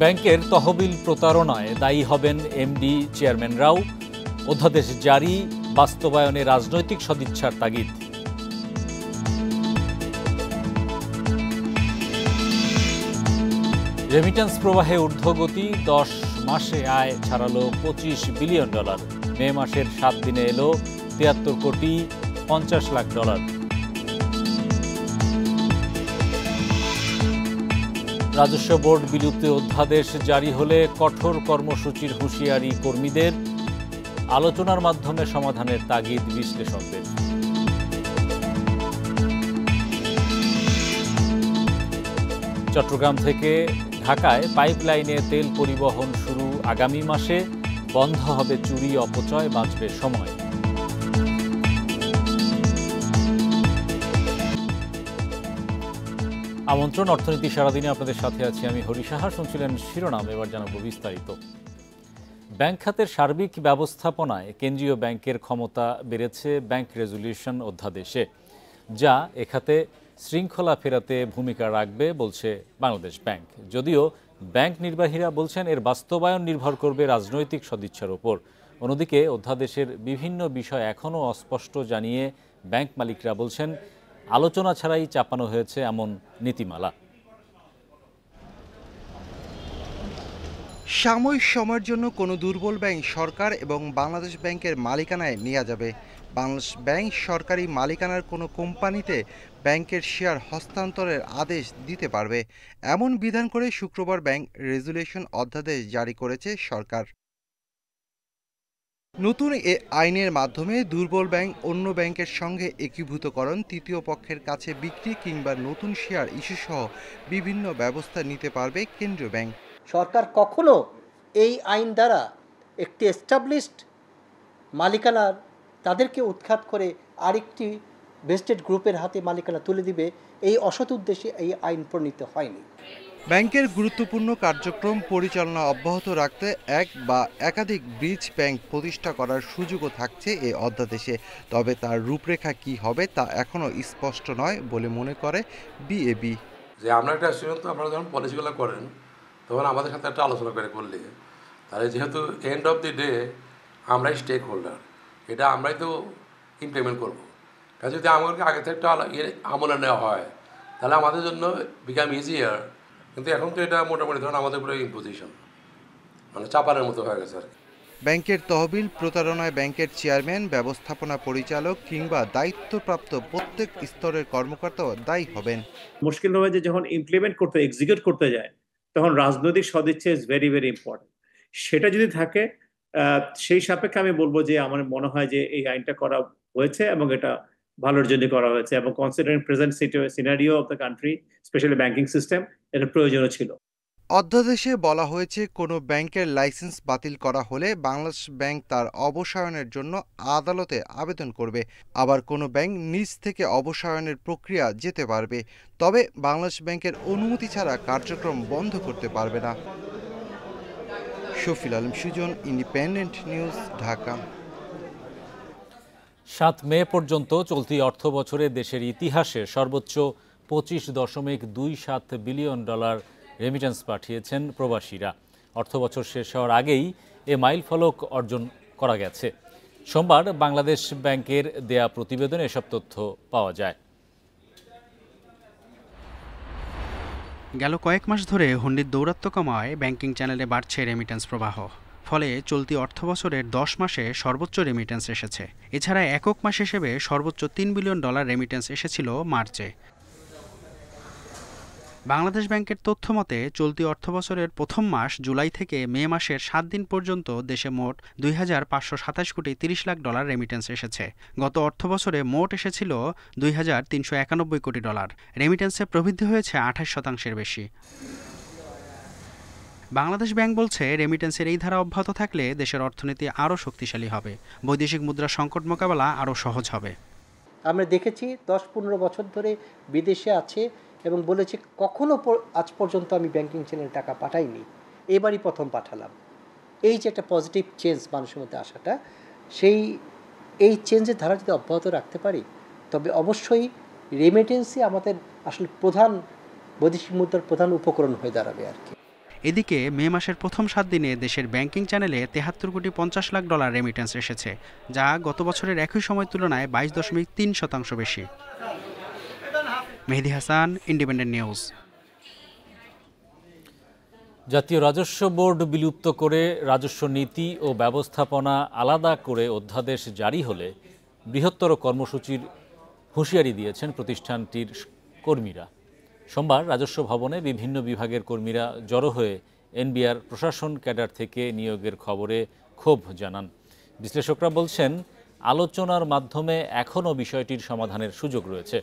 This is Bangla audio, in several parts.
ব্যাংকের তহবিল প্রতারণায় দায়ী হবেন এমডি চেয়ারম্যানরাও, অধ্যাদেশ জারি, বাস্তবায়নে রাজনৈতিক সদিচ্ছার তাগিদ। রেমিট্যান্স প্রবাহে ঊর্ধ্বগতি, 10 মাসে আয় ছাড়ালো $25 বিলিয়ন। মে মাসের 7 দিনে এলো $73,50,00,000। রাজস্ব বোর্ড বিলুপ্তি অধ্যাদেশ জারি হলে কঠোর কর্মসূচির হুঁশিয়ারি কর্মীদের, আলোচনার মাধ্যমে সমাধানের তাগিদ বিশ্লেষকদের। চট্টগ্রাম থেকে ঢাকায় পাইপলাইনে তেল পরিবহন শুরু আগামী মাসে, বন্ধ হবে চুরি অপচয়, বাঁচবে সময়। আমন্ত্রণ অর্থনীতি সারাদিনে আপনাদের সাথে আছি আমি হরি সাহা। শুনছিলেন শিরোনাম, এবার জানাবো বিস্তারিত। ব্যাংক খাতের সার্বিক ব্যবস্থাপনায় কেন্দ্রীয় ব্যাংকের ক্ষমতা বেড়েছে ব্যাংক রেজুলিউশন অধ্যাদেশে, যা এ খাতে শৃঙ্খলা ফেরাতে ভূমিকা রাখবে বলছে বাংলাদেশ ব্যাংক। যদিও ব্যাংক নির্বাহীরা বলছেন এর বাস্তবায়ন নির্ভর করবে রাজনৈতিক সদিচ্ছার ওপর। অন্যদিকে অধ্যাদেশের বিভিন্ন বিষয় এখনও অস্পষ্ট জানিয়ে ব্যাংক মালিকরা বলছেন আলোচনা ছাড়াই চাপানো হয়েছে এমন নীতিমালা। সাময়িক সময়ের জন্য কোনো দুর্বল ব্যাংক সরকার এবং বাংলাদেশ ব্যাংকের মালিকানায় নেওয়া যাবে। বাংলাদেশ ব্যাংক সরকারি মালিকানার কোনো কোম্পানিতে ব্যাংকের শেয়ার হস্তান্তরের আদেশ দিতে পারবে, এমন বিধান করে শুক্রবার ব্যাংক রেজুলেশন অধ্যাদেশ জারি করেছে সরকার। নতুন এ আইনের মাধ্যমে দুর্বল ব্যাংক অন্য ব্যাংকের সঙ্গে একীভূতকরণ, তৃতীয় পক্ষের কাছে বিক্রি কিংবা নতুন শেয়ার ইস্যুসহ বিভিন্ন ব্যবস্থা নিতে পারবে কেন্দ্রীয় ব্যাংক। সরকার কখনো এই আইন দ্বারা একটি এস্টাবলিশড মালিকানার তাদেরকে উৎখাত করে আরেকটি ভেস্টেড গ্রুপের হাতে মালিকানা তুলে দিবে, এই অসৎ উদ্দেশ্যে এই আইন প্রণীত হয়নি। ব্যাংকের গুরুত্বপূর্ণ কার্যক্রম পরিচালনা অব্যাহত রাখতে এক বা একাধিক ব্রিজ ব্যাংক প্রতিষ্ঠা করার সুযোগও থাকছে এই অধ্যাদেশে। তবে তার রূপরেখা কি হবে তা এখনও স্পষ্ট নয় বলে মনে করে বিএবি। যে আমরা একটা সিদ্ধান্ত, আপনারা যখন পলিসিগুলো করেন তখন আমাদের সাথে একটা আলোচনা করলে, তাহলে যেহেতু এন্ড অফ দি ডে আমরাই স্টেক হোল্ডার, এটা আমরাই তো ইমপ্লিমেন্ট করবো। কারণ যদি আমাদেরকে আগে থেকে একটা আমলে নেওয়া হয় তাহলে আমাদের জন্য বিকাম ইজিয়ার। কিন্তু এখন তো এটা মোটামুটি ধরুন আমাদের পুরো ইম্পোজিশন, মানে চাপানের মতো হয়ে গেছে আর কি। ব্যাংকের তহবিল প্রতারণায় ব্যাংকের চেয়ারম্যান, ব্যবস্থাপনা পরিচালক কিংবা দায়িত্বপ্রাপ্ত প্রত্যেক স্তরের কর্মকর্তাও দায়ী হবেন। মুশকিল হবে যে যখন ইমপ্লিমেন্ট করতে, এক্সিকিউট করতে যায়, তখন রাজনৈতিক সদিচ্ছা ইজ ভেরি ভেরি ইম্পর্টেন্ট। সেটা যদি থাকে, সেই সাপেক্ষে আমি বলবো যে আমার মনে হয় যে এই আইনটা করা হয়েছে এবং এটা ভালোর জন্য করা হয়েছে, এবং considering present scenario of the country, specially banking system, এটা প্রয়োজনও ছিল। অধ্যাদেশে বলা হয়েছে কোনো ব্যাংকের লাইসেন্স বাতিল করা হলে বাংলাদেশ ব্যাংক তার অবসায়নের জন্য আদালতে আবেদন করবে। আবার কোনো ব্যাংক নিজ থেকে অবসায়নের প্রক্রিয়া যেতে পারবে, তবে বাংলাদেশ ব্যাংকের অনুমতি ছাড়া কার্যক্রম বন্ধ করতে পারবে না। Shafil Alam Sujan, Independent News, Dhaka. 7 May পর্যন্ত চলতি অর্থ বছরে দেশের ইতিহাসে সর্বোচ্চ $25.27 বিলিয়ন রেমিট্যান্স পাঠিয়েছেন প্রবাসীরা। অর্থবছর শেষ হওয়ার আগেই এ মাইলফলক অর্জন করা গেছে। সোমবার বাংলাদেশ ব্যাংকের দেয়া প্রতিবেদনে এসব তথ্য পাওয়া যায়। গেল কয়েক মাস ধরে হুন্ডির দৌরাত্ম্য কমায় ব্যাংকিং চ্যানেলে বাড়ছে রেমিট্যান্স প্রবাহ। ফলে চলতি অর্থবছরের 10 মাসে সর্বোচ্চ রেমিট্যান্স এসেছে। এছাড়া একক মাস হিসেবে সর্বোচ্চ $3 বিলিয়ন রেমিট্যান্স এসেছিল মার্চে। বাংলাদেশ ব্যাংকের তথ্য মতে চলতি অর্থবছরের প্রথম মাস জুলাই থেকে মে মাসের 7 দিন পর্যন্ত দেশে মোট $2,527.30 লাখ রেমিট্যান্স এসেছে। গত অর্থবছরে মোট এসেছিল $2,391 কোটি। রেমিট্যান্সে প্রবৃদ্ধি হয়েছে 28% বেশি। বাংলাদেশ ব্যাংক বলছে রেমিট্যান্সের এই ধারা অব্যাহত থাকলে দেশের অর্থনীতি আরও শক্তিশালী হবে, বৈদেশিক মুদ্রা সংকট মোকাবেলা আরও সহজ হবে। আমরা দেখেছি 10-15 বছর ধরে বিদেশে আছে এবং বলেছে কখনো আজ পর্যন্ত আমি ব্যাংকিং চ্যানেলে টাকা পাঠাইনি, এবারই প্রথম পাঠালাম। এই যে একটা পজিটিভ চেঞ্জ মানুষের মধ্যে আসাটা, এই চেঞ্জের ধারা যদি অব্যাহত রাখতে পারি তবে অবশ্যই রেমিটেন্সই আমাদের আসলে প্রধান বৈদেশিক মুদ্রার প্রধান উপকরণ হয়ে দাঁড়াবে আর কি। এদিকে মে মাসের প্রথম 7 দিনে দেশের ব্যাংকিং চ্যানেলে 73 কোটি 50 লাখ ডলার রেমিটেন্স এসেছে, যা গত বছরের একই সময়ের তুলনায় 22.3% বেশি। মেহেদী হাসান, ইন্ডিপেন্ডেন্ট নিউজ। জাতীয় রাজস্ব বোর্ড বিলুপ্ত করে রাজস্ব নীতি ও ব্যবস্থাপনা আলাদা করে অধ্যাদেশ জারি হলে বৃহত্তর কর্মসূচির হুঁশিয়ারি দিয়েছেন প্রতিষ্ঠানটির কর্মীরা। সোমবার রাজস্ব ভবনে বিভিন্ন বিভাগের কর্মীরা জড়ো হয়ে এনবিআর প্রশাসন ক্যাডার থেকে নিয়োগের খবরে ক্ষোভ জানান। বিশ্লেষকরা বলছেন, আলোচনার মাধ্যমে এখনও বিষয়টির সমাধানের সুযোগ রয়েছে।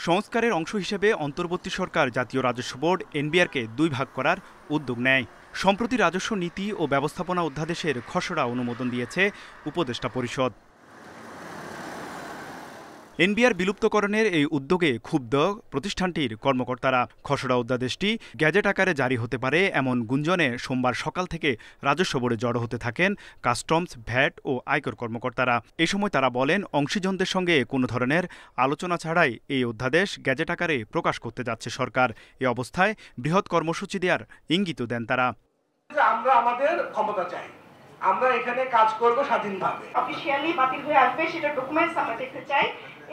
সংস্কারের অংশ হিসেবে অন্তর্বর্তী সরকার জাতীয় রাজস্ব বোর্ড এনবিআরকে 2 ভাগ করার উদ্যোগ নেয়। সম্প্রতি রাজস্ব নীতি ও ব্যবস্থাপনা অধ্যাদেশের খসড়া অনুমোদন দিয়েছে উপদেষ্টা পরিষদ। এনবিআর বিলুপ্তকরণের এই উদ্যোগে ক্ষুব্ধ প্রতিষ্ঠানটির কর্মকর্তারা। খসড়া অধ্যাদেশটি গ্যাজেট আকারে জারি হতে পারে এমন গুঞ্জনে সোমবার সকাল থেকে রাজস্ব বোর্ডে জড়ো হতে থাকেন কাস্টমস, ভ্যাট ও আয়কর কর্মকর্তারা। এ সময় তারা বলেন, অংশীজনদের সঙ্গে কোনো ধরনের আলোচনা ছাড়াই এই অধ্যাদেশ গ্যাজেট আকারে প্রকাশ করতে যাচ্ছে সরকার। এ অবস্থায় বৃহৎ কর্মসূচি দেওয়ার ইঙ্গিতও দেন তারা। আমরা আমাদের ক্ষমতা চাই, আমরা এখানে কাজ করব স্বাধীনভাবে। অফিশিয়ালি বাতিল হয়ে আসবে, সেটা ডকুমেন্টস আমরা দেখতে চাই।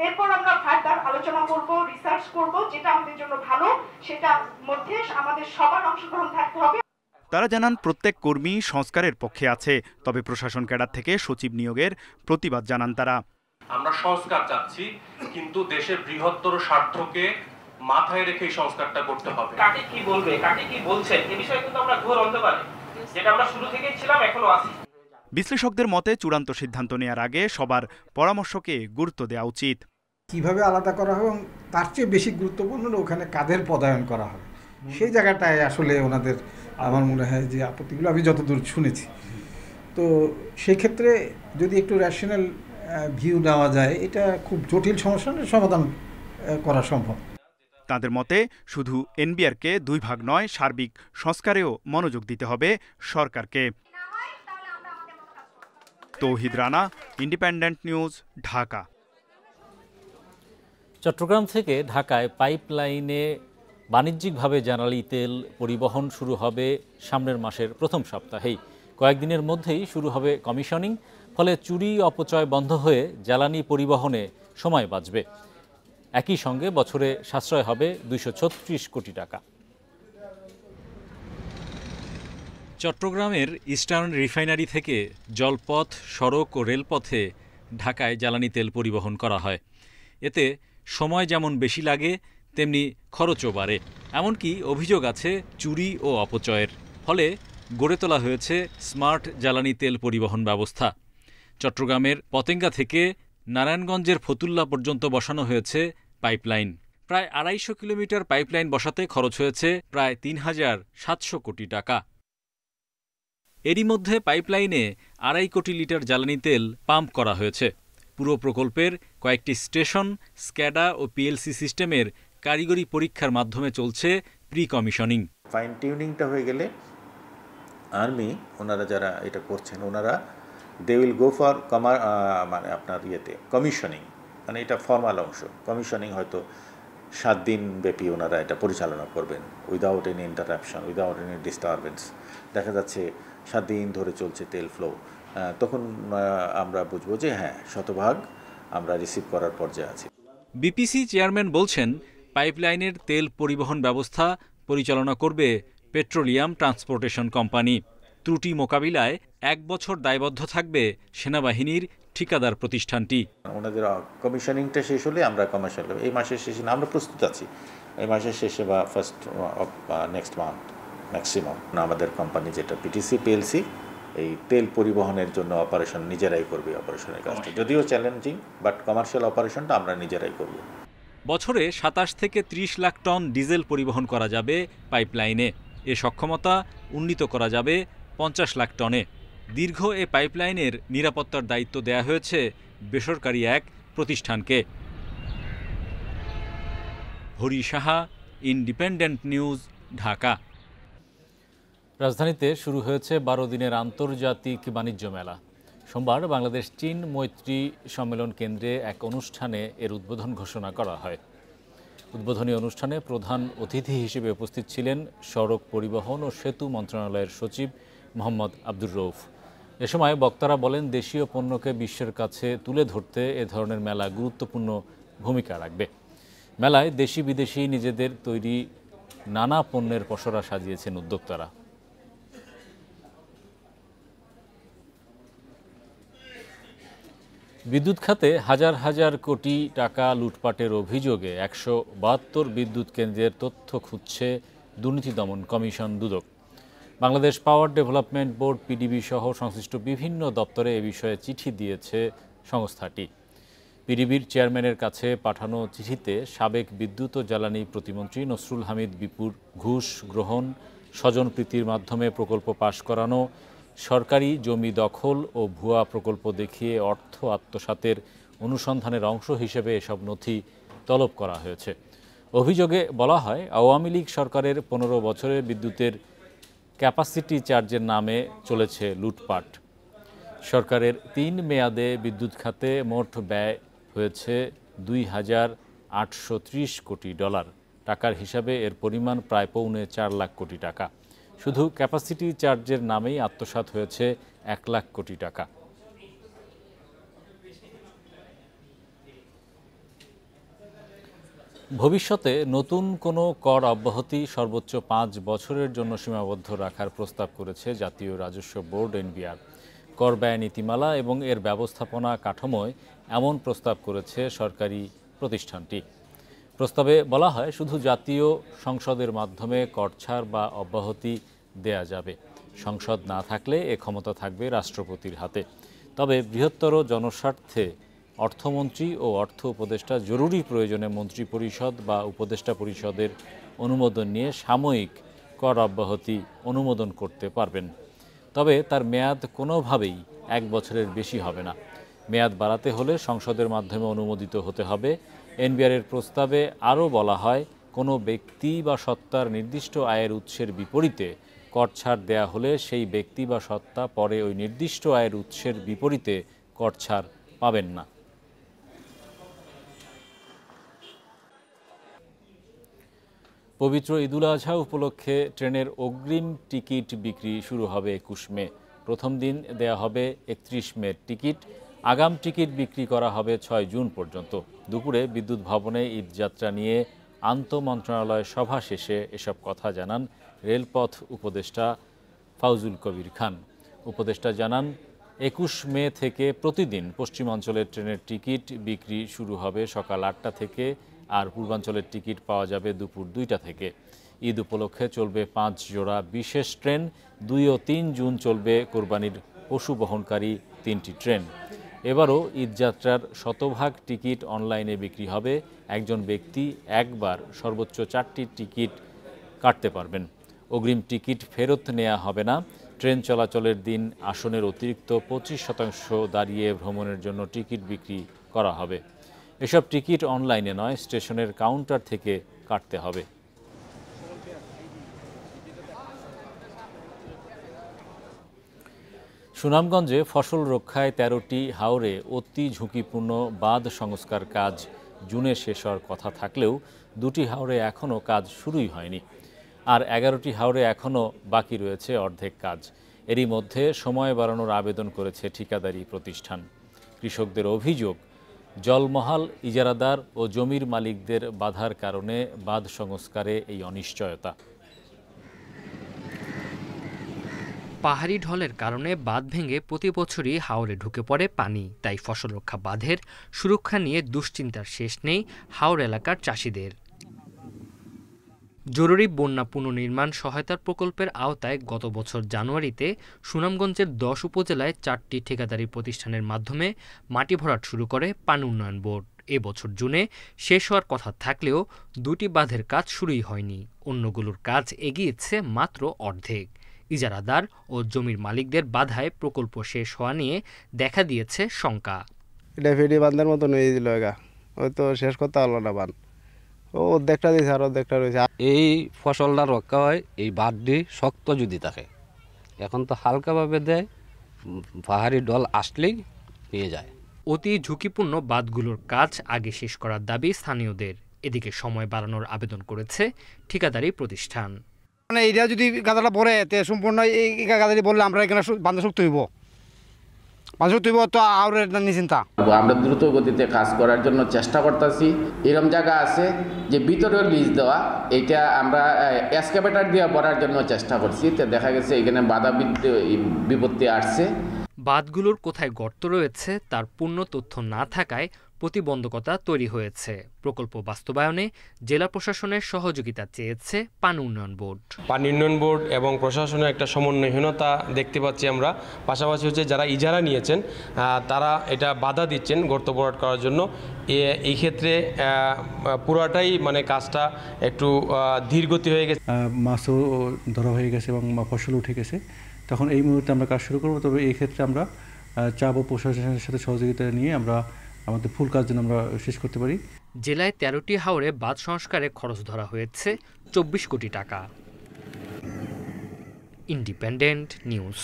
এরপর আমরা ফার্দার আলোচনা করব, রিসার্চ করব, যেটা আমাদের জন্য ভালো, সেটা মধ্যে আমাদের সবার অংশগ্রহণ থাকতে হবে। তারা জানান, প্রত্যেক কর্মী সংস্কারের পক্ষে আছে, তবে প্রশাসন ক্যাডার থেকে সচিব নিয়োগের প্রতিবাদ জানান তারা। আমরা সংস্কার চাচ্ছি, কিন্তু দেশের বৃহত্তর স্বার্থকে মাথায় রেখে এই সংস্কারটা করতে হবে। কাকে কি বলবে, কাকে কি বলছেন, এই বিষয়ে কিন্তু আমরা ঘোর অন্ধকারে, যেটা আমরা শুরু থেকেই ছিলাম, এখনো আছি। বিশ্লেষকদের মতে চূড়ান্ত সিদ্ধান্ত নেওয়ার আগে সবার পরামর্শকে গুরুত্ব দেওয়া উচিত। কিভাবে আলাদা করা হবে এবং তার চেয়ে বেশি গুরুত্বপূর্ণ ওখানে কাদের পদায়ন করা হবে, সেই জায়গাটায় আসলে ওনাদের আমার মনে হয় যে আপত্তিগুলো আমি যতদূর শুনেছি। তো সেই ক্ষেত্রে যদি একটু রেশনাল ভিউ নেওয়া যায়, এটা খুব জটিল সমস্যার সমাধান করা সম্ভব। তাদের মতে শুধু এনবিআরকে 2 ভাগ নয়, সার্বিক সংস্কারেও মনোযোগ দিতে হবে সরকারকে। তৌহিদ রানা, ইন্ডিপেন্ডেন্ট নিউজ, ঢাকা। চট্টগ্রাম থেকে ঢাকায় পাইপলাইনে বাণিজ্যিকভাবে জ্বালানি তেল পরিবহন শুরু হবে সামনের মাসের প্রথম সপ্তাহেই। কয়েকদিনের মধ্যেই শুরু হবে কমিশনিং, ফলে চুরি অপচয় বন্ধ হয়ে জ্বালানি পরিবহনে সময় বাঁচবে। একই সঙ্গে বছরে সাশ্রয় হবে 236 কোটি টাকা। চট্টগ্রামের ইস্টার্ন রিফাইনারি থেকে জলপথ, সড়ক ও রেলপথে ঢাকায় জ্বালানি তেল পরিবহন করা হয়। এতে সময় যেমন বেশি লাগে, তেমনি খরচও বাড়ে। এমনকি অভিযোগ আছে চুরি ও অপচয়ের। ফলে গড়ে তোলা হয়েছে স্মার্ট জ্বালানি তেল পরিবহন ব্যবস্থা। চট্টগ্রামের পতেঙ্গা থেকে নারায়ণগঞ্জের ফতুল্লা পর্যন্ত বসানো হয়েছে পাইপলাইন। প্রায় 250 কিলোমিটার পাইপলাইন বসাতে খরচ হয়েছে প্রায় 3,700 কোটি টাকা। এরই মধ্যে পাইপলাইনে 2.5 কোটি লিটার জ্বালানি তেল পাম্প করা হয়েছে। পুরো প্রকল্পের কয়েকটি স্টেশন, স্ক্যাডা ও পিএলসি সিস্টেমের কারিগরি পরীক্ষার মাধ্যমে চলছে প্রি কমিশনিং। ফাইন টিউনিংটা হয়ে গেলে আর্মি ওনারা যারা এটা করছেন, ওনারা দে উইল গো ফর মানে আপনার কমিশনিং, মানে এটা ফর্মাল অংশ। কমিশনিং হয়তো 7 দিন ব্যাপী ওনারা এটা পরিচালনা করবেন, without any interruption, without any disturbance. দেখা যাচ্ছে 7 দিন ধরে চলছে তেল ফ্লো। তখন আমরা বুঝবো যে হ্যাঁ, শতভাগ আমরা রিসিভ করার পর্যায়ে আছি। বিপিসি চেয়ারম্যান বলছেন, পাইপলাইনের তেল পরিবহন ব্যবস্থা পরিচালনা করবে পেট্রোলিয়াম ট্রান্সপোর্টেশন কোম্পানি। ত্রুটি মোকাবিলায় 1 বছর দায়বদ্ধ থাকবে সেনাবাহিনীর ঠিকাদার প্রতিষ্ঠানটি। ওনাদের কমিশনিংটা শেষ হলে আমরা কমার্শিয়াল, এই মাসের শেষে আমরা প্রস্তুত আছি, এই মাসের শেষে বা first of next month maximum. আমাদের কোম্পানি যেটা পিটিসি পিএলসি, এই তেল পরিবহনের জন্য অপারেশন নিজেরাই করবে। অপারেশনের কাজটা যদিও চ্যালেঞ্জিং, বাট কমার্শিয়াল অপারেশনটা আমরা নিজেরাই করব। বছরে 27 থেকে 30 লাখ টন ডিজেল পরিবহন করা যাবে পাইপলাইনে। এ সক্ষমতা উন্নীত করা যাবে 50 লাখ টনে। দীর্ঘ এ পাইপলাইনের নিরাপত্তার দায়িত্ব দেয়া হয়েছে বেসরকারি এক প্রতিষ্ঠানকে। Hari Saha, independent News, Dhaka. রাজধানীতে শুরু হয়েছে 12 দিনের আন্তর্জাতিক বাণিজ্য মেলা। সোমবার বাংলাদেশ চীন মৈত্রী সম্মেলন কেন্দ্রে এক অনুষ্ঠানে এর উদ্বোধন ঘোষণা করা হয়। উদ্বোধনী অনুষ্ঠানে প্রধান অতিথি হিসেবে উপস্থিত ছিলেন সড়ক পরিবহন ও সেতু মন্ত্রণালয়ের সচিব মোহাম্মদ আব্দুর রউফ। এ সময় বক্তারা বলেন, দেশীয় পণ্যকে বিশ্বের কাছে তুলে ধরতে এ ধরনের মেলা গুরুত্বপূর্ণ ভূমিকা রাখবে। মেলায় দেশি বিদেশি নিজেদের তৈরি নানা পণ্যের পসরা সাজিয়েছেন উদ্যোক্তারা। বিদ্যুৎ খাতে হাজার হাজার কোটি টাকা লুটপাটের অভিযোগে ১৭২ বিদ্যুৎ কেন্দ্রের তথ্য খুঁজছে দুর্নীতি দমন কমিশন দুদক। Bangladesh power development board PDB সহ সংশ্লিষ্ট বিভিন্ন দপ্তরে এ বিষয়ে চিঠি দিয়েছে সংস্থাটি। পিডিবির চেয়ারম্যানের কাছে পাঠানো চিঠিতে সাবেক বিদ্যুৎ ও জ্বালানি প্রতিমন্ত্রী নসরুল হামিদ বিপুর ঘুষ গ্রহণ, স্বজনপ্রীতির মাধ্যমে প্রকল্প পাশ করানো, সরকারি জমি দখল ও ভুয়া প্রকল্প দেখিয়ে অর্থ আত্মসাতের অনুসন্ধানের অংশ হিসেবে এসব নথি তলব করা হয়েছে। অভিযোগে বলা হয়, আওয়ামী লীগ সরকারের ১৫ বছরে বিদ্যুতের ক্যাপাসিটি চার্জের নামে চলেছে লুটপাট। সরকারের ৩ মেয়াদে বিদ্যুৎ খাতে মোট ব্যয় হয়েছে $২,৮৩০ কোটি। টাকার হিসাবে এর পরিমাণ প্রায় পৌনে ৪ লাখ কোটি টাকা। শুধু ক্যাপাসিটি চার্জের নামেই আত্মসাৎ হয়েছে ১ লাখ কোটি টাকা। ভবিষ্যতে নতুন কোনো কর অব্যাহতি সর্বোচ্চ ৫ বছরের জন্য সীমাবদ্ধ রাখার প্রস্তাব করেছে জাতীয় রাজস্ব বোর্ড এনবিআর। কর ব্যয় নীতিমালা এবং এর ব্যবস্থাপনা কাঠামোয় এমন প্রস্তাব করেছে সরকারি প্রতিষ্ঠানটি। প্রস্তাবে বলা হয়, শুধু জাতীয় সংসদের মাধ্যমে কর ছাড় বা অব্যাহতি দেয়া যাবে। সংসদ না থাকলে এ ক্ষমতা থাকবে রাষ্ট্রপতির হাতে। তবে বৃহত্তর জনস্বার্থে অর্থমন্ত্রী ও অর্থ উপদেষ্টা জরুরি প্রয়োজনে মন্ত্রিপরিষদ বা উপদেষ্টা পরিষদের অনুমোদন নিয়ে সাময়িক কর অব্যাহতি অনুমোদন করতে পারবেন। তবে তার মেয়াদ কোনোভাবেই ১ বছরের বেশি হবে না। মেয়াদ বাড়াতে হলে সংসদের মাধ্যমে অনুমোদিত হতে হবে। এনবিআরের প্রস্তাবে আরও বলা হয়, কোনো ব্যক্তি বা সত্তার নির্দিষ্ট আয়ের উৎসের বিপরীতে কর ছাড় দেয়া হলে সেই ব্যক্তি বা সত্তা পরে ওই নির্দিষ্ট আয়ের উৎসের বিপরীতে কর ছাড় পাবেন না। পবিত্র ঈদুল আজহা উপলক্ষে ট্রেনের অগ্রিম টিকিট বিক্রি শুরু হবে ২১ মে। প্রথম দিন দেয়া হবে ৩১ মের টিকিট। আগাম টিকিট বিক্রি করা হবে ৬ জুন পর্যন্ত। দুপুরে বিদ্যুৎ ভবনে ঈদযাত্রা নিয়ে আন্তঃমন্ত্রণালয় সভা শেষে এসব কথা জানান রেলপথ উপদেষ্টা ফাউজুল কবির খান। উপদেষ্টা জানান, ২১ মে থেকে প্রতিদিন পশ্চিমাঞ্চলের ট্রেনের টিকিট বিক্রি শুরু হবে সকাল ৮টা থেকে, আর পূর্বাঞ্চলের টিকিট পাওয়া যাবে দুপুর ২টা থেকে। ঈদ উপলক্ষে চলবে ৫ জোড়া বিশেষ ট্রেন। ২ ও ৩ জুন চলবে কোরবানির পশু বহনকারী ৩টি ট্রেন। এবারও ঈদযাত্রার শতভাগ টিকিট অনলাইনে বিক্রি হবে। একজন ব্যক্তি একবার সর্বোচ্চ 4টি টিকিট কাটতে পারবেন। অগ্রিম টিকিট ফেরত নেওয়া হবে না। ট্রেন চলাচলের দিন আসনের অতিরিক্ত 25% দাঁড়িয়ে ভ্রমণের জন্য টিকিট বিক্রি করা হবে। এসব টিকিট অনলাইনে নয়, স্টেশনের কাউন্টার থেকে কাটতে হবে। সুনামগঞ্জে ফসল রক্ষায় 13টি হাওরে অতি ঝুঁকিপূর্ণ বাঁধ সংস্কার কাজ জুনে শেষ হওয়ার কথা থাকলেও 2টি হাওরে এখনও কাজ শুরুই হয়নি। আর 11টি হাওরে এখনও বাকি রয়েছে অর্ধেক কাজ। এরই মধ্যে সময় বাড়ানোর আবেদন করেছে ঠিকাদারি প্রতিষ্ঠান। কৃষকদের অভিযোগ, জলমহাল, ইজারাদার ও জমির মালিকদের বাধার কারণে বাঁধ সংস্কারে এই অনিশ্চয়তা। পাহাড়ি ঢলের কারণে বাঁধ ভেঙে প্রতি বছরই হাওরে ঢুকে পড়ে পানি। তাই ফসল রক্ষা বাঁধের সুরক্ষা নিয়ে দুশ্চিন্তার শেষ নেই হাওর এলাকার চাষিদের। জরুরি বন্যা পুনর্নির্মাণ সহায়তার প্রকল্পের আওতায় গত বছর জানুয়ারিতে সুনামগঞ্জের 10 উপজেলায় 4টি ঠিকাদারি প্রতিষ্ঠানের মাধ্যমে মাটি ভরাট শুরু করে পানি উন্নয়ন বোর্ড। এবছর জুনে শেষ হওয়ার কথা থাকলেও 2টি বাঁধের কাজ শুরুই হয়নি। অন্যগুলোর কাজ এগিয়েছে মাত্র অর্ধেক। ইজারাদার ও জমির মালিকদের বাধায় প্রকল্প শেষ হওয়া নিয়ে দেখা দিয়েছে শঙ্কা। এটা ফেরি বাঁধের মতো নিয়ে দিল, ওই তো শেষ করতে পারলো না বাঁধ, ও অর্ধেকটা দিয়েছে আর অর্ধেকটা রয়েছে। এই ফসলটা রক্ষা হয় এই বাঁধটি শক্ত যদি থাকে। এখন তো হালকাভাবে দেয়, পাহাড়ি ঢল আসলেই নিয়ে যায়। অতি ঝুঁকিপূর্ণ বাঁধগুলোর কাজ আগে শেষ করার দাবি স্থানীয়দের। এদিকে সময় বাড়ানোর আবেদন করেছে ঠিকাদারি প্রতিষ্ঠান। মানে এইটা যদি গাদাটা পড়ে তে সম্পূর্ণ এই গাদাটি বললে আমরা এখানে বান্ধব শক্তি হইব, তো আর নিশ্চিন্তা। আমরা দ্রুত গতিতে কাজ করার জন্য চেষ্টা করতেছি। এরকম জায়গা আছে যে ভিতরে লিজ দেওয়া, এটা আমরা এক্সকাভেটর দিয়ে পড়ার জন্য চেষ্টা করছি, তো দেখা গেছে এখানে বাধা বিপত্তি আসছে। বাঁধগুলোর কোথায় গর্ত রয়েছে তার পূর্ণ তথ্য না থাকায় প্রতিবন্ধকতা তৈরি হয়েছে। প্রকল্প বাস্তবায়নে জেলা প্রশাসনের সহযোগিতা চেয়েছে পানি উন্নয়ন বোর্ড। পানি উন্নয়ন বোর্ড এবং প্রশাসনের একটা সমন্বয়হীনতা দেখতে পাচ্ছি আমরা। পাশাপাশি হচ্ছে যারা ইজারা নিয়েছেন তারা এটা বাধা দিচ্ছেন গর্ত ভরাট করার জন্য। এই ক্ষেত্রে পুরাটাই মানে কাজটা একটু ধীরগতি হয়ে গেছে। মাছও ধরা হয়ে গেছে এবং ফসল উঠে গেছে, তখন এই মুহূর্তে আমরা কাজ শুরু করব। তবে এই ক্ষেত্রে আমরা চাপ ও প্রশাসনের সাথে সহযোগিতা নিয়ে আমরা আমাদের ফুল কাজ যেন আমরা শেষ করতে পারি। জেলায় 13টি হাওরে বাঁধ সংস্কারে খরচ ধরা হয়েছে 24 কোটি টাকা। Independent news.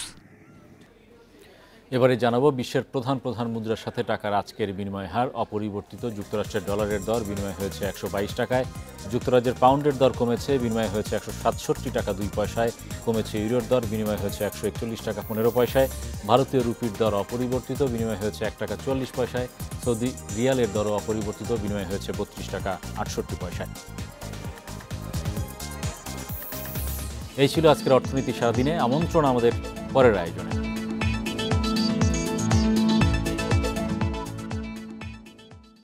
এবারে জানাবো বিশ্বের প্রধান মুদ্রার সাথে টাকার আজকের বিনিময় হার অপরিবর্তিত। যুক্তরাষ্ট্রের ডলারের দর বিনিময় হয়েছে 122 টাকায়, যুক্তরাজ্যের পাউন্ডের দর কমেছে, বিনিময় হয়েছে 167 টাকা 2 পয়সায়, কমেছে ইউরোর দর, বিনিময় হয়েছে 141 টাকা 15 পয়সায়, ভারতীয় রুপির দর অপরিবর্তিত, বিনিময় হয়েছে 1 টাকা 44 পয়সায়, সৌদি রিয়ালের দরও অপরিবর্তিত, বিনিময় হয়েছে 32 টাকা 68 পয়সায়। এই ছিল আজকের অর্থনীতি সারাদিনে। আমন্ত্রণ আমাদের পরের আয়োজনে।